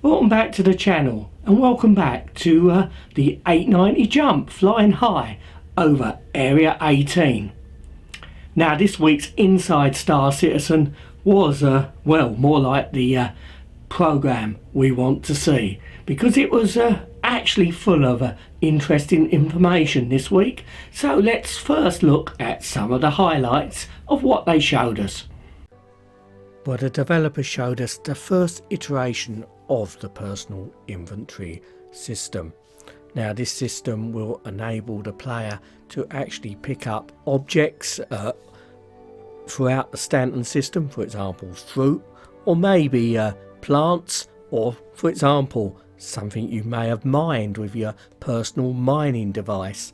Welcome back to the channel and welcome back to the 890 jump flying high over Area 18. Now this week's Inside Star Citizen was well, more like the program we want to see, because it was actually full of interesting information this week. So let's first look at some of the highlights of what they showed us. Well, the developers showed us the first iteration of the personal inventory system. Now this system will enable the player to actually pick up objects throughout the Stanton system, for example fruit, or maybe plants, or for example something you may have mined with your personal mining device.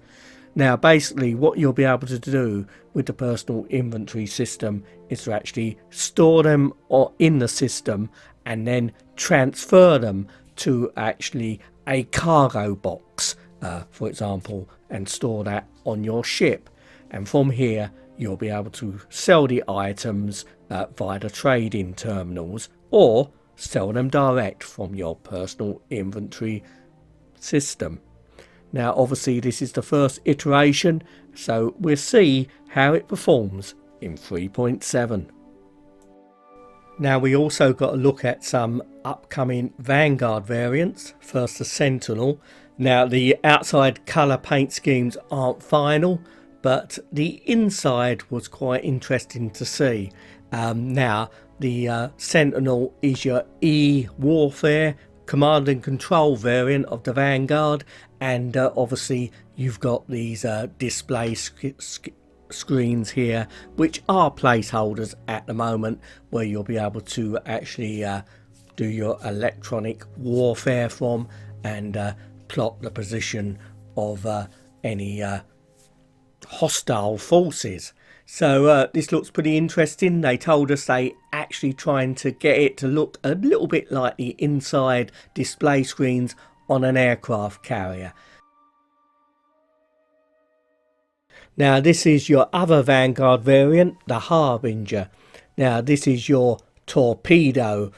Now basically what you'll be able to do with the personal inventory system is to actually store them in the system and then transfer them to actually a cargo box, for example, and store that on your ship. And from here you'll be able to sell the items via the trading terminals, or sell them direct from your personal inventory system. Now obviously this is the first iteration, so we'll see how it performs in 3.7. Now we also got a look at some upcoming Vanguard variants. First the Sentinel. Now the outside colour paint schemes aren't final, but the inside was quite interesting to see. Now the Sentinel is your E-Warfare command and control variant of the Vanguard, and obviously you've got these display screens here, which are placeholders at the moment, where you'll be able to actually do your electronic warfare from, and plot the position of any hostile forces. So this looks pretty interesting. They told us they actually trying to get it to look a little bit like the inside display screens on an aircraft carrier. Now this is your other Vanguard variant, the Harbinger. Now this is your torpedo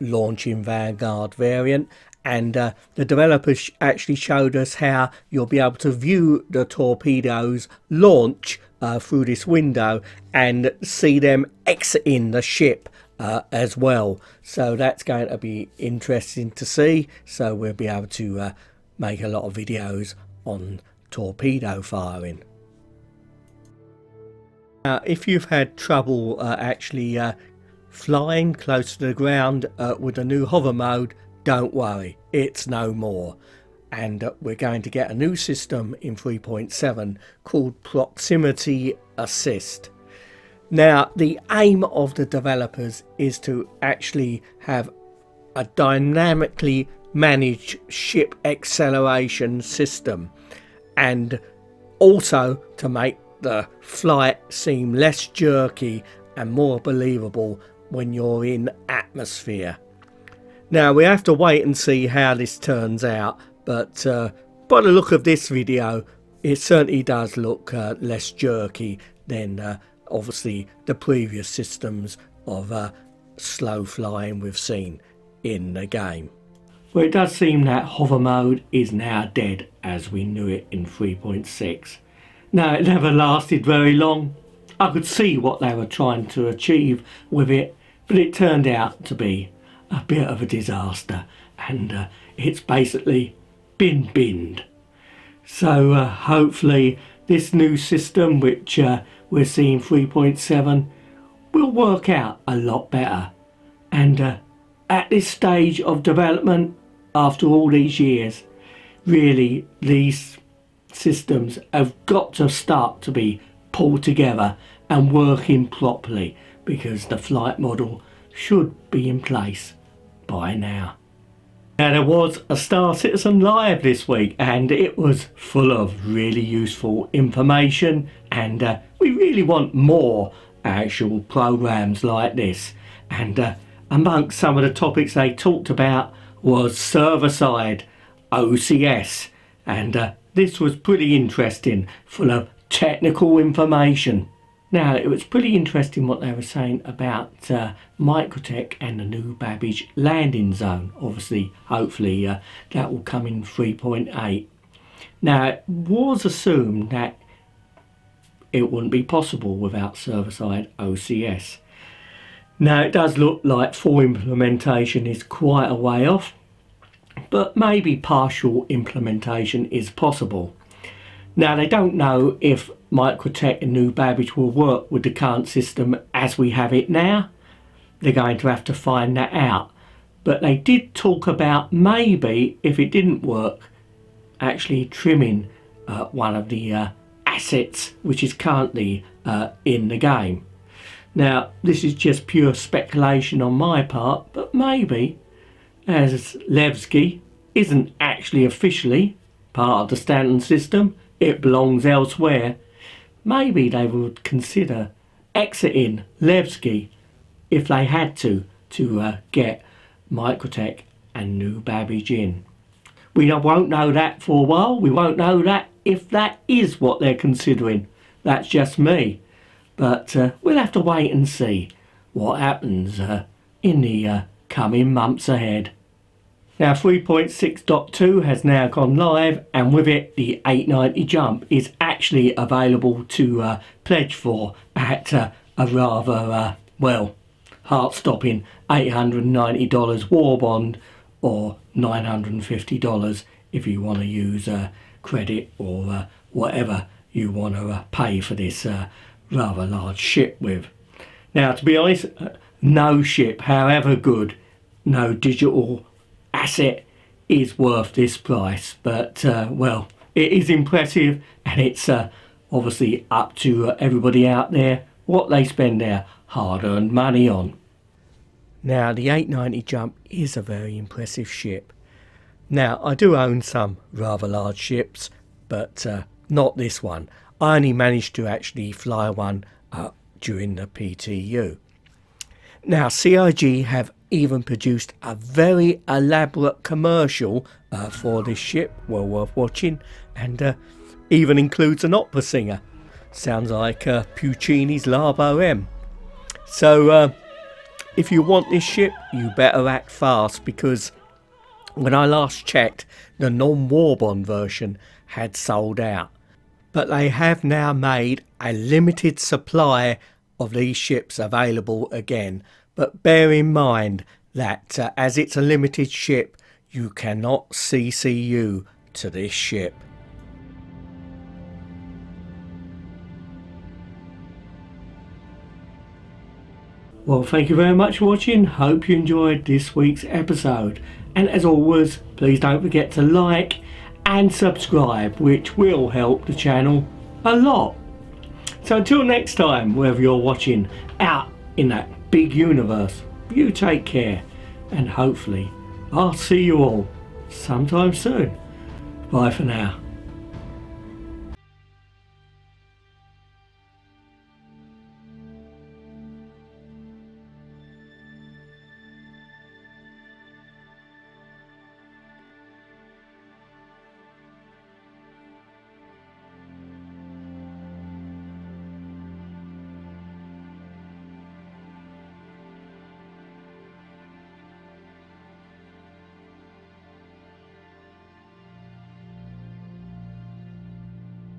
launching Vanguard variant, and the developers actually showed us how you'll be able to view the torpedoes launch through this window and see them exiting the ship as well. So that's going to be interesting to see. So we'll be able to make a lot of videos on torpedo firing. If you've had trouble actually flying close to the ground with the new hover mode, don't worry, it's no more. And we're going to get a new system in 3.7 called Proximity Assist. Now the aim of the developers is to actually have a dynamically managed ship acceleration system, and also to make the flight seem less jerky and more believable when you're in atmosphere. Now we have to wait and see how this turns out, but by the look of this video it certainly does look less jerky than obviously the previous systems of slow flying we've seen in the game. Well, it does seem that hover mode is now dead as we knew it in 3.6. Now it never lasted very long. I could see what they were trying to achieve with it, but it turned out to be a bit of a disaster, and it's basically been binned. So hopefully this new system, which we're seeing 3.7, will work out a lot better. And at this stage of development, after all these years, really these systems have got to start to be pulled together and working properly, because the flight model should be in place by now. Now there was a Star Citizen Live this week, and it was full of really useful information, and we really want more actual programs like this. And amongst some of the topics they talked about was Server Side OCS, and this was pretty interesting, full of technical information. Now, it was pretty interesting what they were saying about Microtech and the new Babbage landing zone. Obviously, hopefully, that will come in 3.8. Now, it was assumed that it wouldn't be possible without Server Side OCS. Now, it does look like full implementation is quite a way off, but maybe partial implementation is possible. Now, they don't know if Microtech and new Babbage will work with the current system as we have it now. They're going to have to find that out. But they did talk about maybe, if it didn't work, actually trimming one of the assets which is currently in the game. Now, this is just pure speculation on my part, but maybe, as Levski isn't actually officially part of the Stanton system, it belongs elsewhere, maybe they would consider exiting Levski if they had to get Microtech and new Babbage in. We won't know that for a while. We won't know that if that is what they're considering. That's just me. But we'll have to wait and see what happens in the coming months ahead. Now, 3.6.2 has now gone live, and with it the 890 jump is actually available to pledge for at a rather, well, heart-stopping $890 war bond, or $950 if you want to use credit or whatever you want to pay for this rather large ship with. Now, to be honest, no ship, however good, no digital asset is worth this price, but well, it is impressive, and it's obviously up to everybody out there what they spend their hard-earned money on. Now, the 890 jump is a very impressive ship. Now, I do own some rather large ships, but not this one. I only managed to actually fly one during the PTU. Now, CIG have even produced a very elaborate commercial for this ship, well worth watching, and even includes an opera singer. Sounds like Puccini's La Boheme. So if you want this ship, you better act fast, because when I last checked, the non-war bond version had sold out. But they have now made a limited supply of these ships available again. But bear in mind that as it's a limited ship, you cannot CCU to this ship. Well, thank you very much for watching. Hope you enjoyed this week's episode. And as always, please don't forget to like and subscribe, which will help the channel a lot. So until next time, wherever you're watching out in that big universe, you take care, and hopefully I'll see you all sometime soon. Bye for now.